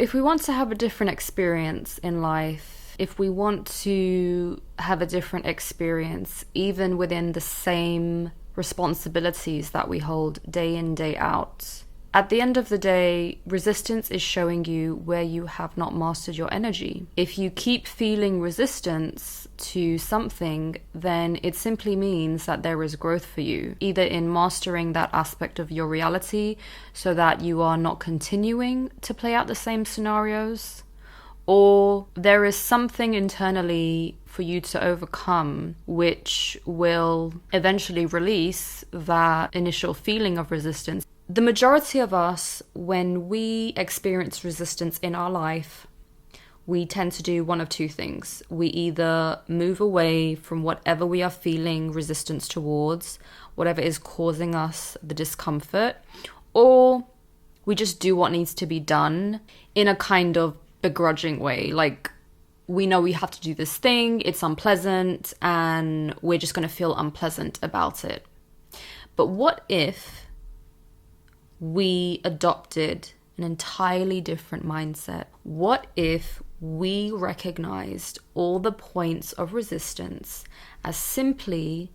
If we want to have a different experience in life, if we want to have a different experience, even within the same responsibilities that we hold day in, day out, at the end of the day, resistance is showing you where you have not mastered your energy. If you keep feeling resistance to something, then it simply means that there is growth for you, either in mastering that aspect of your reality so that you are not continuing to play out the same scenarios, or there is something internally for you to overcome which will eventually release that initial feeling of resistance. The majority of us, when we experience resistance in our life, we tend to do one of two things. We either move away from whatever we are feeling resistance towards, whatever is causing us the discomfort, or we just do what needs to be done in a kind of begrudging way. Like, we know we have to do this thing, it's unpleasant, and we're just going to feel unpleasant about it. But what if we adopted an entirely different mindset? What if we recognized all the points of resistance as simply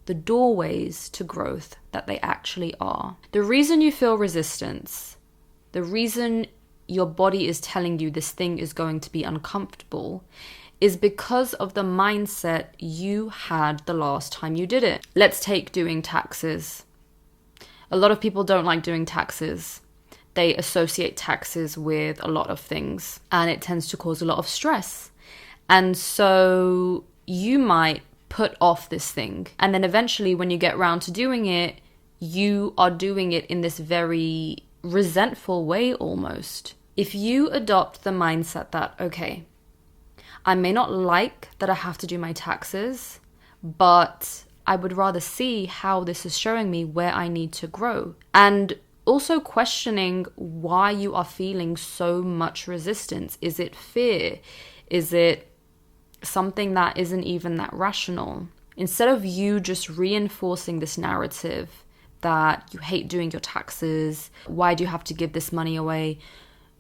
the doorways to growth that they actually are? The reason you feel resistance, the reason your body is telling you this thing is going to be uncomfortable, is because of the mindset you had the last time you did it. Let's take doing taxes. A lot of people don't like doing taxes. They associate taxes with a lot of things, and it tends to cause a lot of stress. And so you might put off this thing, and then eventually when you get around to doing it, you are doing it in this very resentful way almost. If you adopt the mindset that, okay, I may not like that I have to do my taxes, but I would rather see how this is showing me where I need to grow. And also questioning why you are feeling so much resistance. Is it fear? Is it something that isn't even that rational? Instead of you just reinforcing this narrative that you hate doing your taxes, why do you have to give this money away?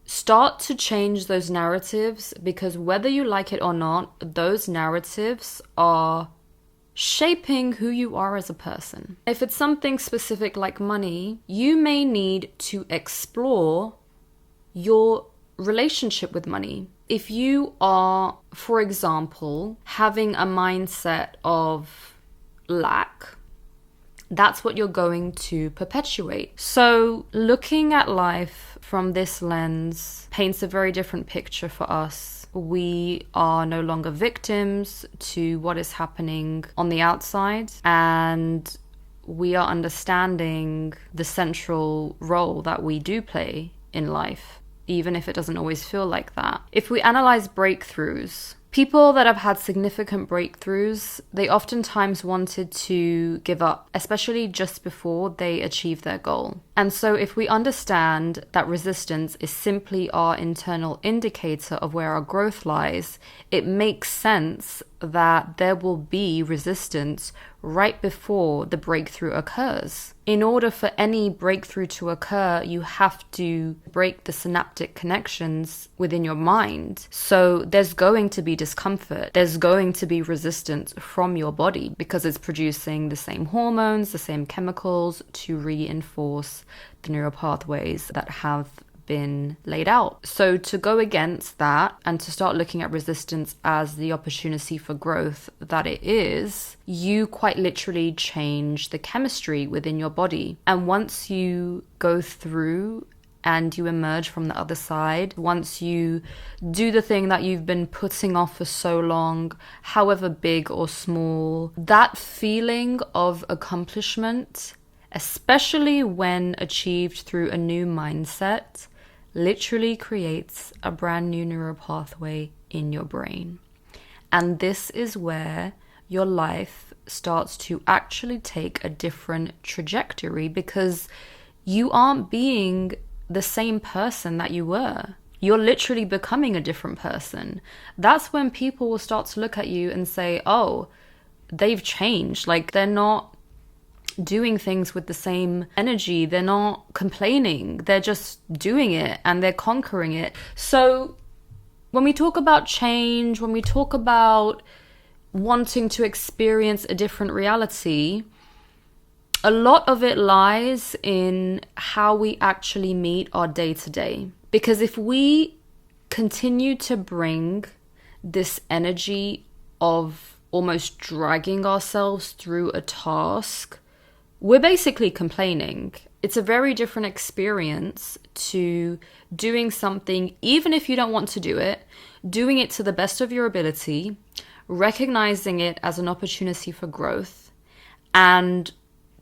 Start to change those narratives, because whether you like it or not, those narratives are shaping who you are as a person. If it's something specific like money, you may need to explore your relationship with money. If you are, for example, having a mindset of lack, that's what you're going to perpetuate. So looking at life from this lens paints a very different picture for us. We are no longer victims to what is happening on the outside, and we are understanding the central role that we do play in life, even if it doesn't always feel like that. If we analyze breakthroughs, people that have had significant breakthroughs, they oftentimes wanted to give up, especially just before they achieve their goal. And so if we understand that resistance is simply our internal indicator of where our growth lies, it makes sense that there will be resistance right before the breakthrough occurs. In order for any breakthrough to occur, you have to break the synaptic connections within your mind. So there's going to be discomfort. There's going to be resistance from your body because it's producing the same hormones, the same chemicals to reinforce the neural pathways that have been laid out. So to go against that and to start looking at resistance as the opportunity for growth that it is, you quite literally change the chemistry within your body. And once you go through and you emerge from the other side, once you do the thing that you've been putting off for so long, however big or small, that feeling of accomplishment, especially when achieved through a new mindset, literally creates a brand new neural pathway in your brain. And this is where your life starts to actually take a different trajectory, because you aren't being the same person that you were. You're literally becoming a different person. That's when people will start to look at you and say, oh, they've changed. Like, they're not doing things with the same energy. They're not complaining. They're just doing it and they're conquering it. So when we talk about change, when we talk about wanting to experience a different reality, a lot of it lies in how we actually meet our day to day. Because if we continue to bring this energy of almost dragging ourselves through a task, we're basically complaining. It's a very different experience to doing something, even if you don't want to do it, doing it to the best of your ability, recognizing it as an opportunity for growth, and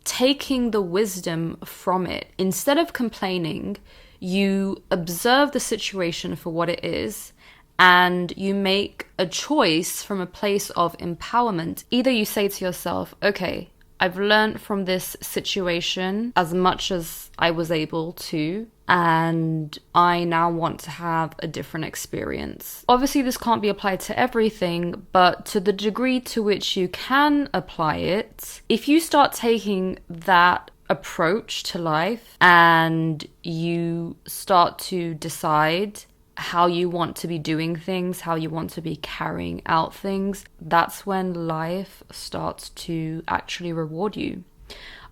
taking the wisdom from it. Instead of complaining, you observe the situation for what it is, and you make a choice from a place of empowerment. Either you say to yourself, okay, I've learned from this situation as much as I was able to, and I now want to have a different experience. Obviously, this can't be applied to everything, but to the degree to which you can apply it, if you start taking that approach to life and you start to decide how you want to be doing things, how you want to be carrying out things, that's when life starts to actually reward you.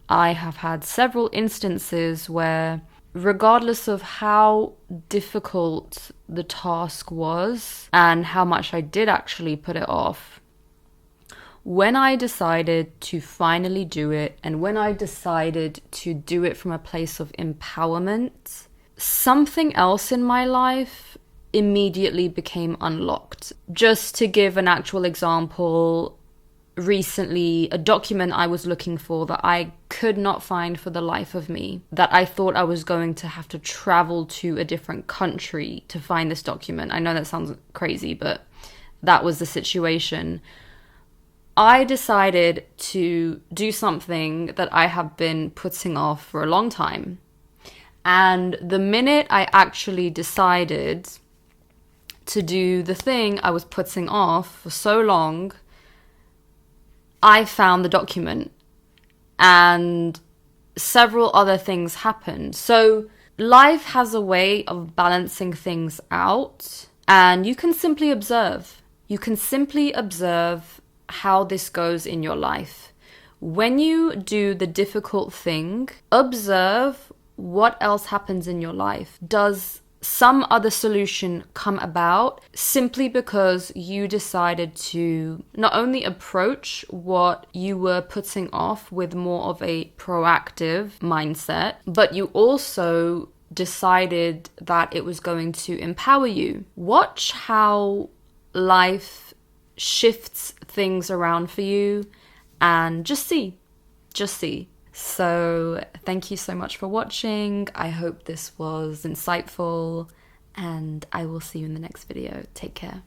I have had several instances where, regardless of how difficult the task was and how much I did actually put it off, when I decided to finally do it, and when I decided to do it from a place of empowerment, something else in my life immediately became unlocked. Just to give an actual example, recently a document I was looking for that I could not find for the life of me, that I thought I was going to have to travel to a different country to find this document. I know that sounds crazy, but that was the situation. I decided to do something that I have been putting off for a long time. And the minute I actually decided to do the thing I was putting off for so long, I found the document and several other things happened. So life has a way of balancing things out, and you can simply observe. You can simply observe how this goes in your life. When you do the difficult thing, observe what else happens in your life. Does some other solution come about simply because you decided to not only approach what you were putting off with more of a proactive mindset, but you also decided that it was going to empower you? Watch how life shifts things around for you, and just see. So thank you so much for watching. I hope this was insightful, and I will see you in the next video. Take care.